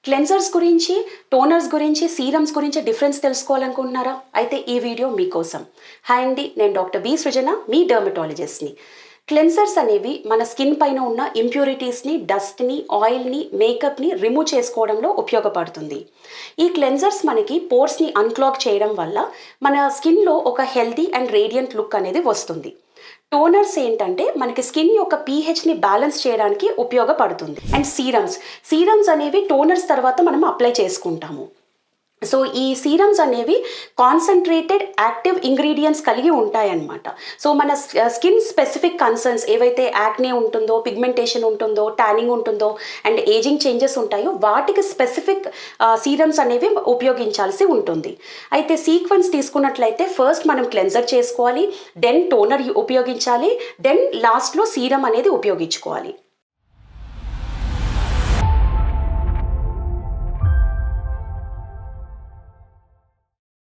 Cleansers గురించి, toners గురించి, serums గురించి డిఫరెన్స్ తెలుసుకోవాలనుకుంటున్నారా? అయితే ఈ వీడియో మీకోసం. హాయ్ అండి, నేను డాక్టర్ బి సృజన, మీ డర్మటాలజిస్ట్ని. క్లెన్సర్స్ అనేవి మన స్కిన్ పైన ఉన్న ఇంప్యూరిటీస్ని, డస్ట్ని, ఆయిల్ని, మేకప్ని రిమూవ్ చేసుకోవడంలో ఉపయోగపడుతుంది. ఈ క్లెన్సర్స్ మనకి పోర్స్ని అన్క్లాగ్ చేయడం వల్ల మన స్కిన్లో ఒక హెల్తీ అండ్ రేడియంట్ లుక్ అనేది వస్తుంది. టోనర్స్ ఏంటంటే మనకి స్కిన్ యొక్క పీహెచ్ని బ్యాలెన్స్ చేయడానికి ఉపయోగపడుతుంది. అండ్ సీరమ్స్ అనేవి టోనర్స్ తర్వాత మనం అప్లై చేసుకుంటాము. సో ఈ సీరమ్స్ అనేవి కాన్సన్ట్రేటెడ్ యాక్టివ్ ఇంగ్రీడియంట్స్ కలిగి ఉంటాయన్నమాట. సో మన స్కిన్ స్పెసిఫిక్ కన్సర్న్స్ ఏవైతే యాక్నే ఉంటుందో, పిగ్మెంటేషన్ ఉంటుందో, ట్యానింగ్ ఉంటుందో అండ్ ఏజింగ్ చేంజెస్ ఉంటాయో వాటికి స్పెసిఫిక్ సీరమ్స్ అనేవి ఉపయోగించాల్సి ఉంటుంది. అయితే సీక్వెన్స్ తీసుకున్నట్లయితే ఫస్ట్ మనం క్లెన్జర్ చేసుకోవాలి, దెన్ టోనర్ ఉపయోగించాలి, దెన్ లాస్ట్లో సీరం అనేది ఉపయోగించుకోవాలి.